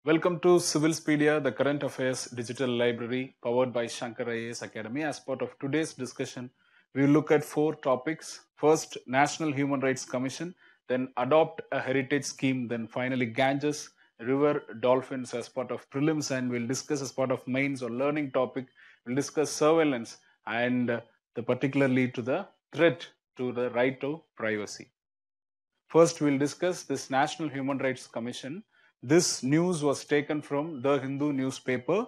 Welcome to Civilspedia, the current affairs digital library powered by Shankar IAS Academy. As part of today's discussion, we will look at 4 topics. First, National Human Rights Commission, then Adopt a Heritage Scheme, then finally Ganges, River, Dolphins as part of prelims, and we'll discuss as part of mains or learning topic. We'll discuss surveillance and the particularly to the threat to the right to privacy. First, we'll discuss this National Human Rights Commission. This news was taken from the Hindu newspaper.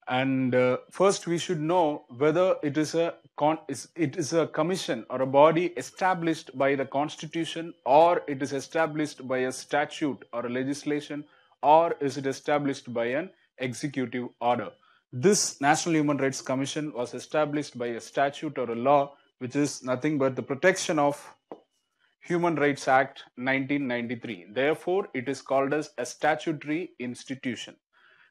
And first, we should know whether it is a commission or a body established by the Constitution, or it is established by a statute or a legislation, or is it established by an executive order. This National Human Rights Commission was established by a statute or a law, which is nothing but the Protection of Human Rights Act 1993. Therefore, it is called as a statutory institution.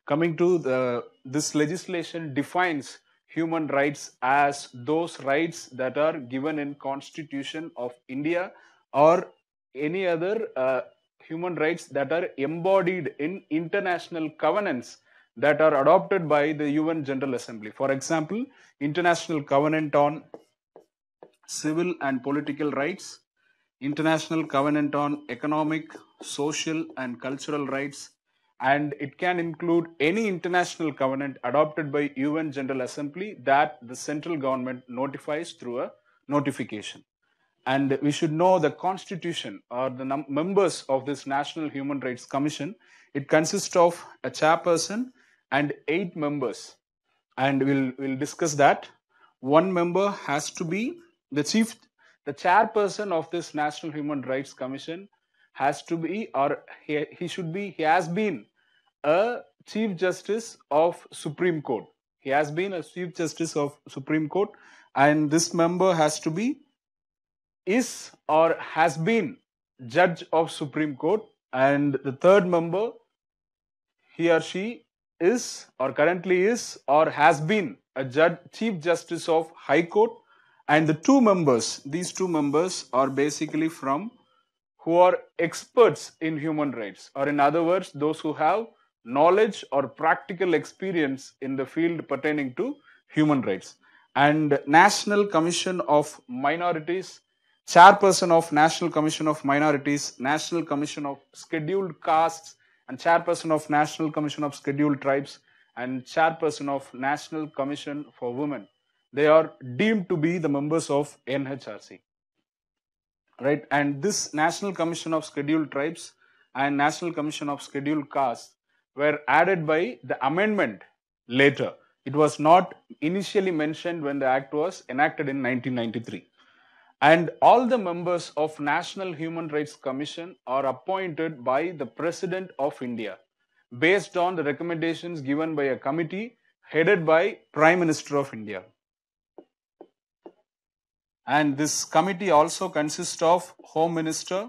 Coming to this legislation defines human rights as those rights that are given in Constitution of India or any other human rights that are embodied in international covenants that are adopted by the UN General Assembly. For example, International Covenant on Civil and Political Rights, International Covenant on Economic, Social and Cultural Rights, and it can include any international covenant adopted by UN General Assembly that the central government notifies through a notification. And we should know the constitution or the members of this National Human Rights Commission. It consists of a chairperson and 8 members, and we'll discuss that. One member has to be the chairperson of this National Human Rights Commission has to be, or he has been a Chief Justice of Supreme Court. He has been a Chief Justice of Supreme Court, and this member has to be, is or has been Judge of Supreme Court, and the third member, he or she is or currently is or has been a Chief Justice of High Court, and the 2 members, these 2 members are basically from who are experts in human rights, or in other words, those who have knowledge or practical experience in the field pertaining to human rights. And National Commission of Minorities, chairperson of National Commission of Minorities, National Commission of Scheduled Castes, and chairperson of National Commission of Scheduled Tribes, and chairperson of National Commission for Women. They are deemed to be the members of NHRC. Right? And this National Commission of Scheduled Tribes and National Commission of Scheduled Castes were added by the amendment later. It was not initially mentioned when the act was enacted in 1993. And all the members of National Human Rights Commission are appointed by the President of India based on the recommendations given by a committee headed by Prime Minister of India. And this committee also consists of Home Minister,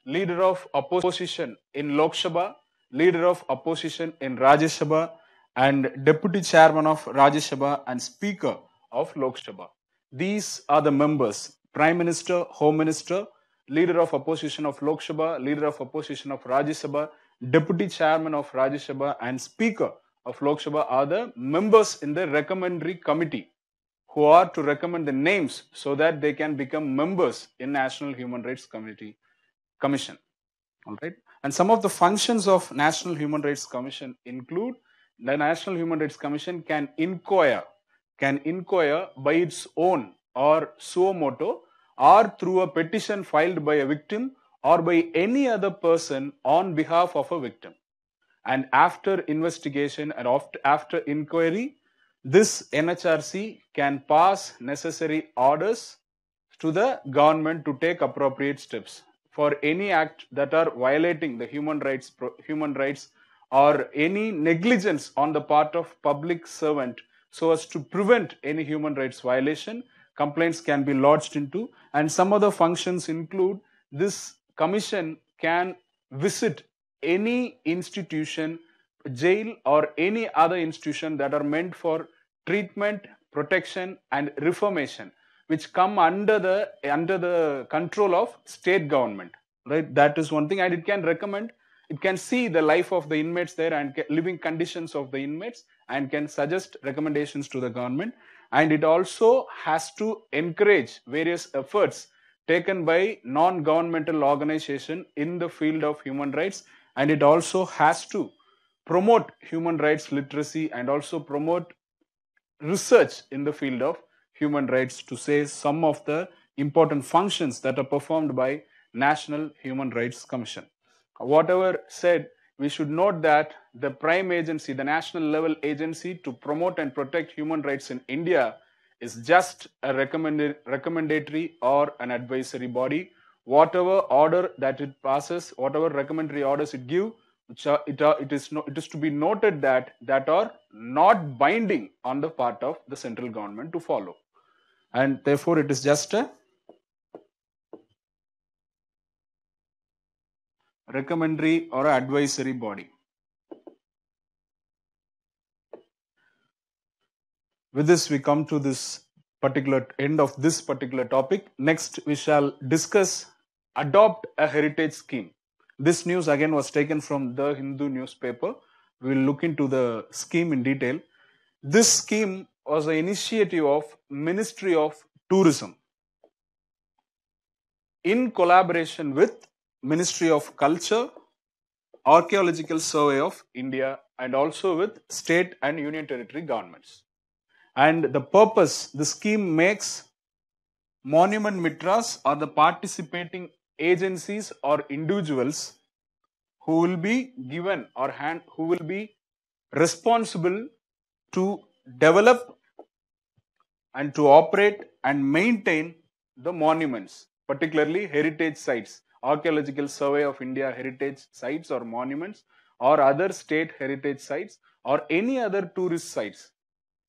Leader of Opposition in Lok Sabha, Leader of Opposition in Rajya Sabha, and Deputy Chairman of Rajya Sabha and Speaker of Lok Sabha. These are the members: Prime Minister, Home Minister, Leader of Opposition of Lok Sabha, Leader of Opposition of Rajya Sabha, Deputy Chairman of Rajya Sabha and Speaker of Lok Sabha are the members in the recommendatory committee who are to recommend the names so that they can become members in National Human Rights Commission. All right. And some of the functions of National Human Rights Commission include: the National Human Rights Commission can inquire by its own or suo motu, or through a petition filed by a victim or by any other person on behalf of a victim. And after investigation and after inquiry, this NHRC can pass necessary orders to the government to take appropriate steps for any act that are violating the human rights or any negligence on the part of public servant so as to prevent any human rights violation. Complaints can be lodged into, and some other functions include: this commission can visit any institution jail or any other institution that are meant for treatment, protection and reformation, which come under the control of state government, right? That is one thing. And it can recommend, it can see the life of the inmates there and living conditions of the inmates and can suggest recommendations to the government. And it also has to encourage various efforts taken by non-governmental organization in the field of human rights. And it also has to promote human rights literacy and also promote research in the field of human rights, to say some of the important functions that are performed by National Human Rights Commission. Whatever said, we should note that the prime agency, the national level agency to promote and protect human rights in India is just a recommendatory or an advisory body. Whatever order that it passes, whatever recommendatory orders it gives, it is to be noted that are not binding on the part of the central government to follow, and therefore it is just a recommendatory or advisory body. With this, we come to this particular end of this particular topic. Next, we shall discuss adopt a heritage scheme. This news again was taken from the Hindu newspaper. We will look into the scheme in detail. This scheme was an initiative of Ministry of Tourism in collaboration with Ministry of Culture, Archaeological Survey of India, and also with state and union territory governments. And the purpose, the scheme makes monument mitras or the participating agencies or individuals who will be given or who will be responsible to develop and to operate and maintain the monuments, particularly heritage sites, Archaeological Survey of India heritage sites or monuments, or other state heritage sites, or any other tourist sites.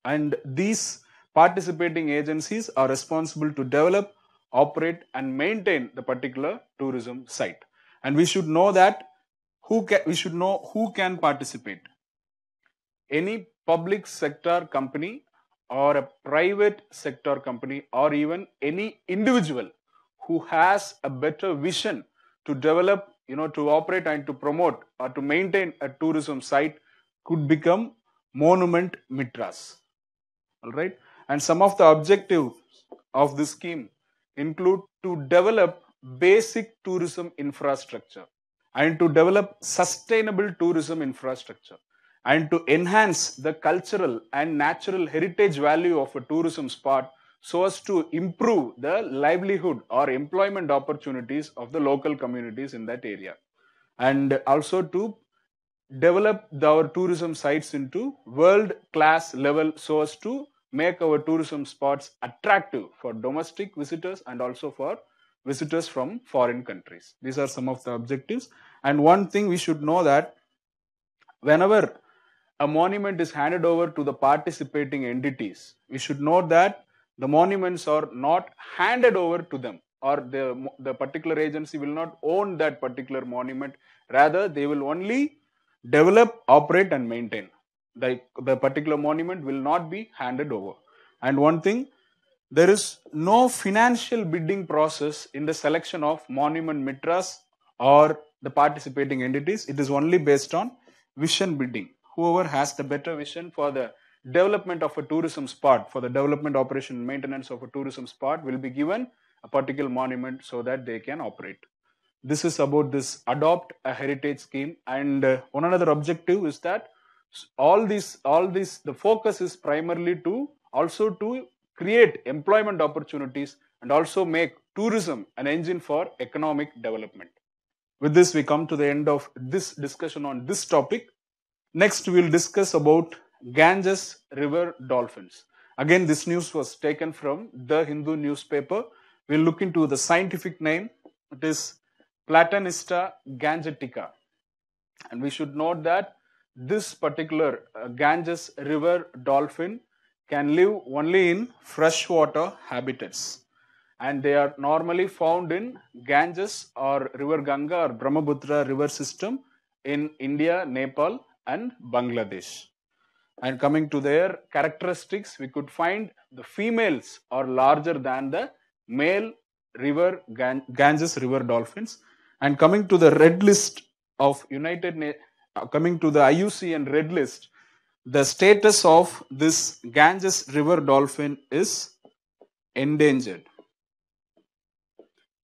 And these participating agencies are responsible to develop, operate and maintain the particular tourism site. And we should know that who can participate. Any public sector company or a private sector company or even any individual who has a better vision to develop, to operate and to promote or to maintain a tourism site could become monument mitras. All right. And some of the objectives of this scheme include to develop basic tourism infrastructure and to develop sustainable tourism infrastructure and to enhance the cultural and natural heritage value of a tourism spot so as to improve the livelihood or employment opportunities of the local communities in that area, and also to develop our tourism sites into world class level so as to make our tourism spots attractive for domestic visitors and also for visitors from foreign countries. These are some of the objectives. And one thing we should know that whenever a monument is handed over to the participating entities, we should note that the monuments are not handed over to them, or the particular agency will not own that particular monument. Rather, they will only develop, operate and maintain. The particular monument will not be handed over. And one thing, there is no financial bidding process in the selection of monument mitras or the participating entities. It is only based on vision bidding. Whoever has the better vision for the development of a tourism spot, for the development, operation and maintenance of a tourism spot, will be given a particular monument so that they can operate. This is about this adopt a heritage scheme. And one another objective is that the focus is primarily to also to create employment opportunities and also make tourism an engine for economic development. With this, we come to the end of this discussion on this topic. Next, we will discuss about Ganges River dolphins. Again, this news was taken from the Hindu newspaper. We'll look into the scientific name. It is Platanista gangetica. And we should note that this particular Ganges River dolphin can live only in freshwater habitats. And they are normally found in Ganges or River Ganga or Brahmaputra river system in India, Nepal and Bangladesh. And coming to their characteristics, we could find the females are larger than the male Ganges river dolphins. And coming to the red list of coming to the IUCN red list, the status of this Ganges river dolphin is endangered.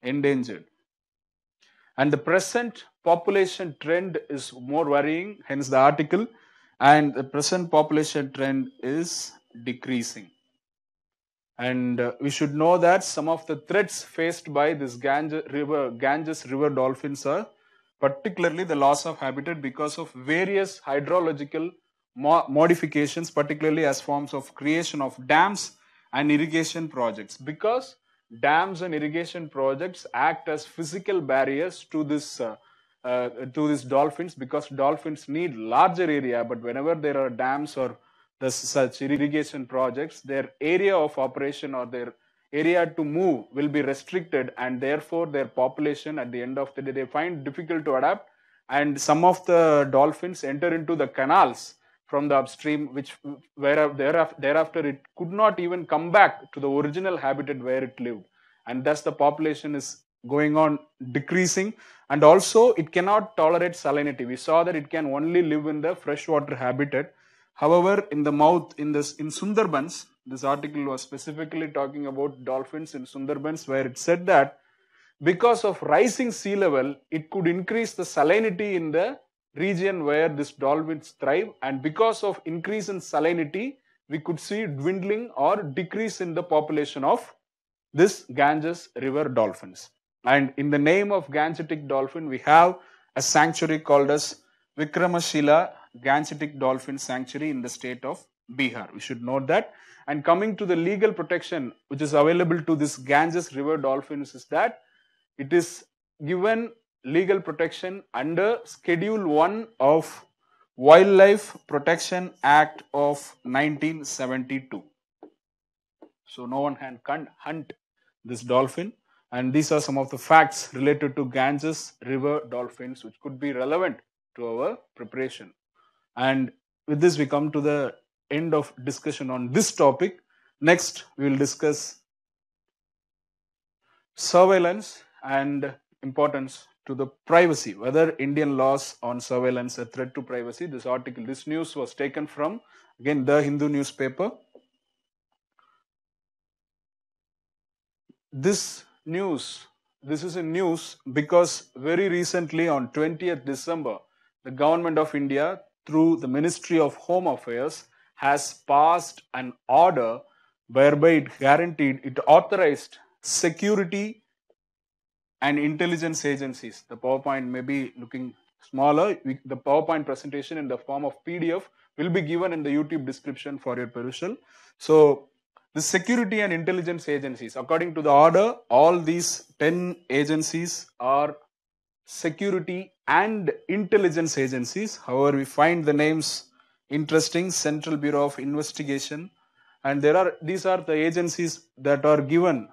Endangered. And the present population trend is more worrying, hence the article, and the present population trend is decreasing. And we should know that some of the threats faced by this Ganges river dolphins are particularly the loss of habitat because of various hydrological modifications, particularly as forms of creation of dams and irrigation projects. Because dams and irrigation projects act as physical barriers to these dolphins, because dolphins need larger area, but whenever there are dams or such irrigation projects, their area of operation or their area to move will be restricted, and therefore their population at the end of the day they find difficult to adapt, and some of the dolphins enter into the canals from the upstream, which thereafter it could not even come back to the original habitat where it lived, and thus the population is going on decreasing. And also it cannot tolerate salinity. We saw that it can only live in the freshwater habitat. However, in Sundarbans, this article was specifically talking about dolphins in Sundarbans, where it said that because of rising sea level, it could increase the salinity in the region where these dolphins thrive, and because of increase in salinity, we could see dwindling or decrease in the population of this Ganges river dolphins. And in the name of Gangetic dolphin, we have a sanctuary called as Vikramashila Gangetic Dolphin Sanctuary in the state of Bihar. We should note that. And coming to the legal protection which is available to this Ganges river dolphins is that it is given legal protection under Schedule 1 of Wildlife Protection Act of 1972. So no one can hunt this dolphin. And these are some of the facts related to Ganges river dolphins which could be relevant to our preparation. And with this we come to the end of discussion on this topic. Next we will discuss surveillance and importance to the privacy, whether Indian laws on surveillance a threat to privacy. This news was taken from, again, the Hindu newspaper. This is a news because very recently on 20th December, the government of India through the Ministry of Home Affairs has passed an order whereby it authorized security and intelligence agencies. The PowerPoint may be looking smaller. The PowerPoint presentation in the form of PDF will be given in the YouTube description for your perusal. So the security and intelligence agencies, according to the order, all these 10 agencies are security and intelligence agencies. However, we find the names interesting: Central Bureau of Investigation, and these are the agencies that are given,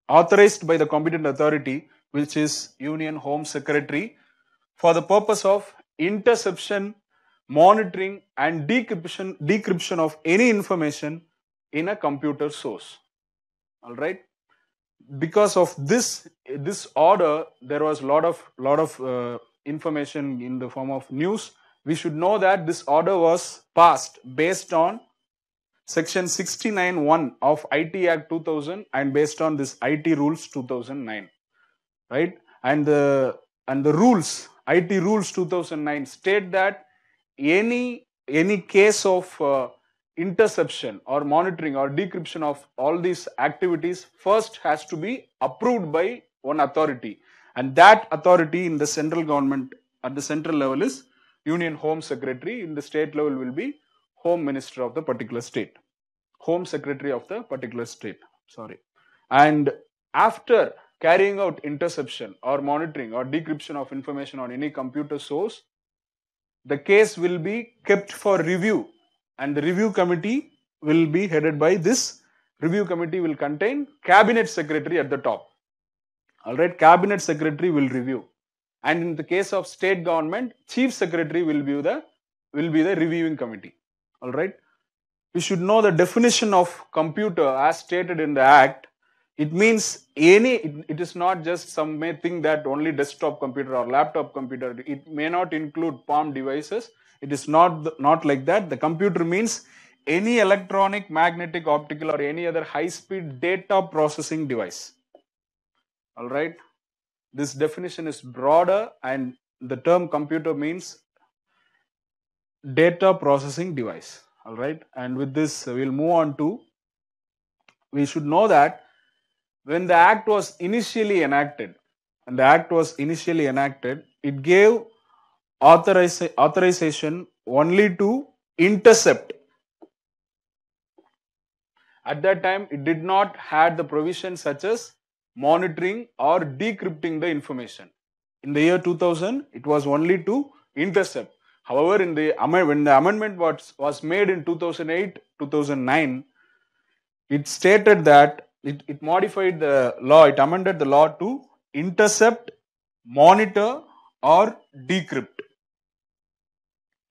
authorized by the competent authority, which is Union Home Secretary, for the purpose of interception, monitoring and decryption of any information in a computer source. All right. Because of this order, there was a lot of information in the form of news. We should know that this order was passed based on Section 69(1) of IT Act 2000 and based on this IT Rules 2009, right? And the rules, IT Rules 2009 state that any case of interception or monitoring or decryption of all these activities first has to be approved by one authority, and that authority in the central government at the central level is Union Home Secretary. In the state level will be Home Minister of the particular state, Home Secretary of the particular state, and after carrying out interception or monitoring or decryption of information on any computer source, the case will be kept for review, and the review committee will be headed by this. Review committee will contain Cabinet Secretary at the top. All right, Cabinet Secretary will review, and in the case of state government, Chief Secretary will be the will be the reviewing committee. All right. We should know the definition of computer as stated in the Act. It means it is not just some may think that only desktop computer or laptop computer. It may not include palm devices. It is not like that. The computer means any electronic, magnetic, optical, or any other high-speed data processing device. All right. This definition is broader, and the term computer means data processing device. All right. And with this, we'll move on to, we should know that when the Act was initially enacted, it gave authorization only to intercept. At that time, it did not have the provisions such as monitoring or decrypting the information. In the year 2000, it was only to intercept. However, when the amendment was made in 2008-2009, it stated that it modified the law, it amended the law to intercept, monitor, or decrypt.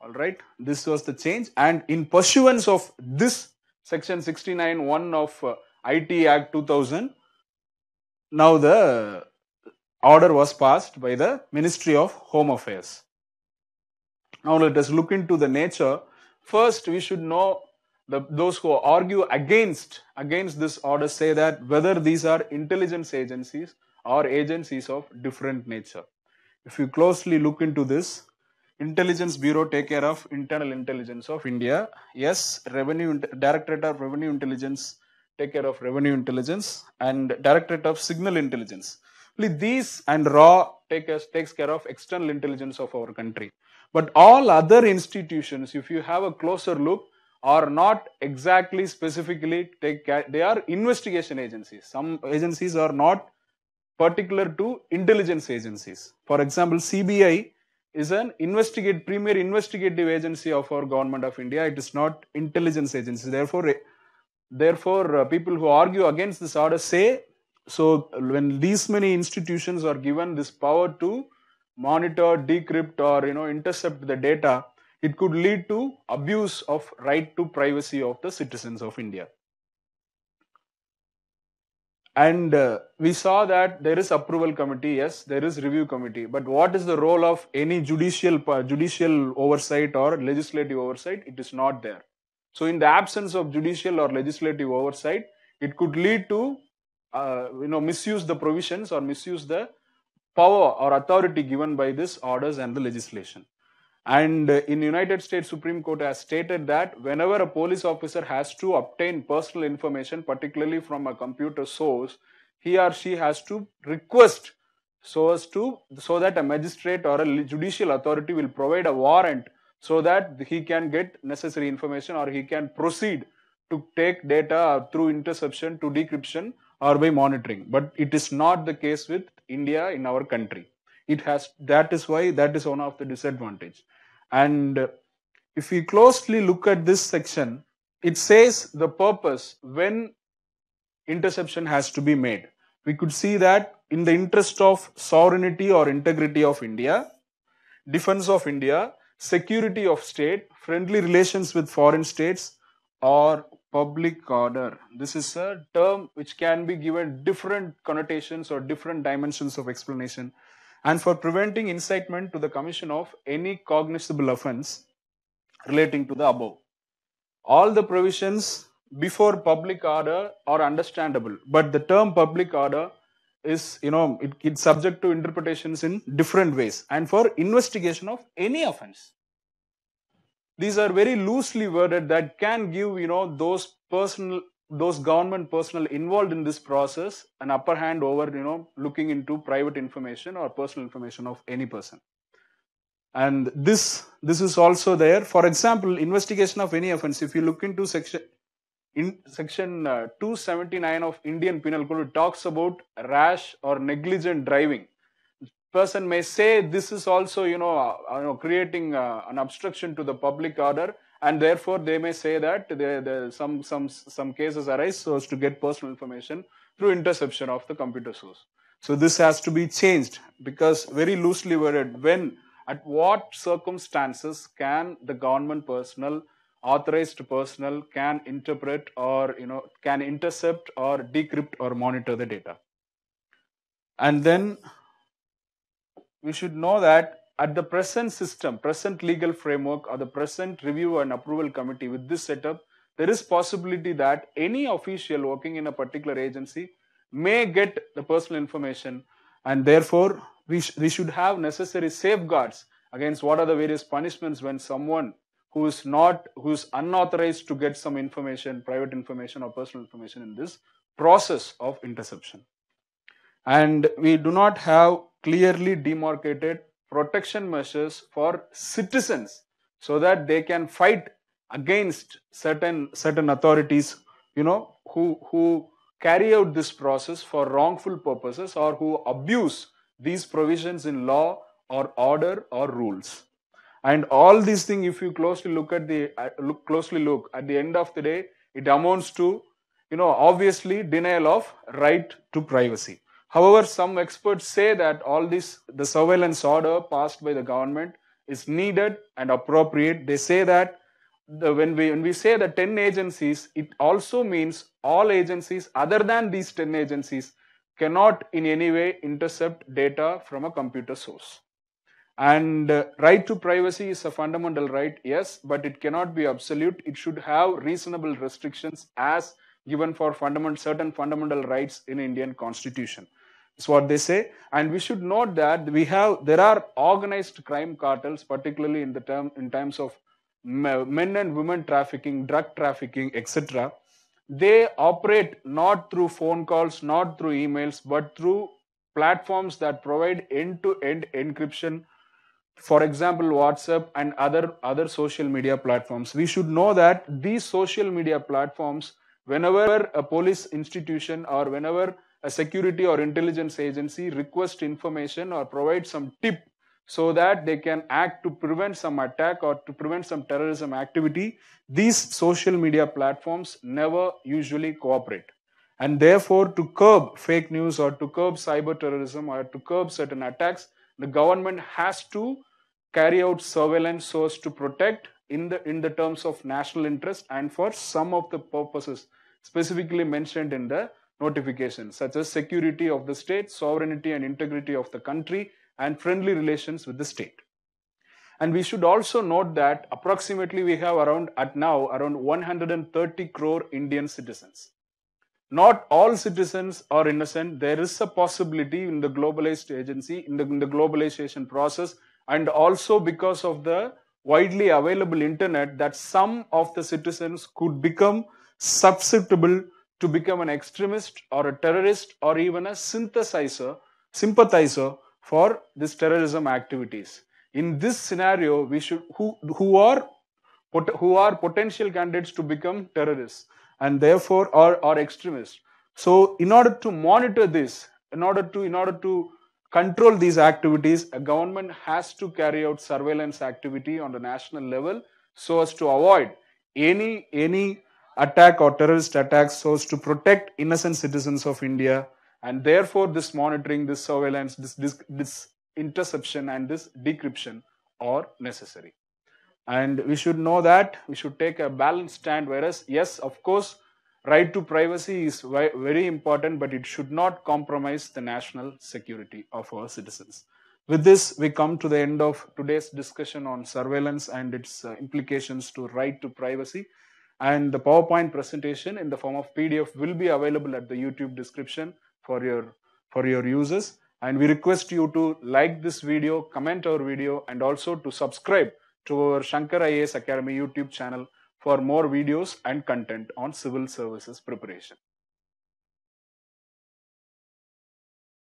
All right, this was the change, and in pursuance of this section 69(1) of IT Act 2000, now the order was passed by the Ministry of Home Affairs. Now let us look into the nature. First, we should know those who argue against this order say that whether these are intelligence agencies or agencies of different nature. If you closely look into this, Intelligence Bureau take care of internal intelligence of India. Yes, Directorate of Revenue Intelligence take care of revenue intelligence, and Directorate of Signal Intelligence. These and RAW takes care of external intelligence of our country. But all other institutions, if you have a closer look, are not exactly specifically they are investigation agencies. Some agencies are not particular to intelligence agencies. For example, CBI is an premier investigative agency of our government of India. It is not intelligence agency. Therefore, people who argue against this order say, so when these many institutions are given this power to monitor, decrypt, or intercept the data, it could lead to abuse of right to privacy of the citizens of India. And we saw that there is approval committee, yes, there is review committee. But what is the role of any judicial oversight or legislative oversight? It is not there. So in the absence of judicial or legislative oversight, it could lead to misuse the provisions or misuse the power or authority given by these orders and the legislation. And in United States Supreme Court has stated that whenever a police officer has to obtain personal information, particularly from a computer source, he or she has to request so that a magistrate or a judicial authority will provide a warrant so that he can get necessary information, or he can proceed to take data through interception to decryption or by monitoring. But it is not the case with India in our country. That is one of the disadvantage. And if we closely look at this section, it says the purpose when interception has to be made. We could see that in the interest of sovereignty or integrity of India, defense of India, security of state, friendly relations with foreign states, or public order. This is a term which can be given different connotations or different dimensions of explanation. And for preventing incitement to the commission of any cognizable offense relating to the above. All the provisions before public order are understandable, but the term public order is, it's subject to interpretations in different ways, and for investigation of any offense. These are very loosely worded that can give, those government personnel involved in this process an upper hand over, looking into private information or personal information of any person. And this is also there. For example, investigation of any offense. If you look into section 279 of Indian Penal Code, it talks about rash or negligent driving. Person may say this is also, creating an obstruction to the public order, and therefore they may say that some cases arise so as to get personal information through interception of the computer source. So this has to be changed, because very loosely worded, when at what circumstances can the government personnel, authorized personnel can interpret or can intercept or decrypt or monitor the data. And then we should know that at the present system, present legal framework or the present review and approval committee with this setup, there is possibility that any official working in a particular agency may get the personal information, and therefore we should have necessary safeguards against what are the various punishments when someone who is unauthorized to get some information, private information or personal information in this process of interception. And we do not have clearly demarcated protection measures for citizens so that they can fight against certain authorities, who carry out this process for wrongful purposes or who abuse these provisions in law or order or rules. And all these things, if you closely look at the end of the day, it amounts to obviously denial of right to privacy. However, some experts say that the surveillance order passed by the government is needed and appropriate. They say that when we say the 10 agencies, it also means all agencies other than these 10 agencies cannot in any way intercept data from a computer source. And right to privacy is a fundamental right, yes, but it cannot be absolute. It should have reasonable restrictions as given for certain fundamental rights in Indian Constitution. Is what they say. And we should note that there are organized crime cartels, particularly in terms of men and women trafficking, drug trafficking, etc. They operate not through phone calls, not through emails, but through platforms that provide end-to-end encryption. For example, WhatsApp and other social media platforms. We should know that these social media platforms, whenever a police institution or whenever a security or intelligence agency requests information or provide some tip so that they can act to prevent some attack or to prevent some terrorism activity, these social media platforms never usually cooperate. And therefore, to curb fake news or to curb cyber terrorism or to curb certain attacks, the government has to carry out surveillance so as to protect in the terms of national interest and for some of the purposes specifically mentioned in the notification, such as security of the state, sovereignty and integrity of the country, and friendly relations with the state. And we should also note that approximately we have around 130 crore Indian citizens. Not all citizens are innocent. There is a possibility in the globalized agency, in the globalization process, and also because of the widely available internet, that some of the citizens could become susceptible to become an extremist or a terrorist or even a sympathizer for this terrorism activities. In this scenario, we should who are potential candidates to become terrorists and therefore are extremists. So in order to monitor this, in order to control these activities, a government has to carry out surveillance activity on the national level so as to avoid any attack or terrorist attacks, so as to protect innocent citizens of India. And therefore this monitoring, this surveillance, this interception and this decryption are necessary. And we should know that we should take a balanced stand, whereas yes, of course, right to privacy is very important, but it should not compromise the national security of our citizens. With this, we come to the end of today's discussion on surveillance and its implications to right to privacy. And the PowerPoint presentation in the form of PDF will be available at the YouTube description for your users. And we request you to like this video, comment our video, and also to subscribe to our Shankar IAS Academy YouTube channel for more videos and content on civil services preparation.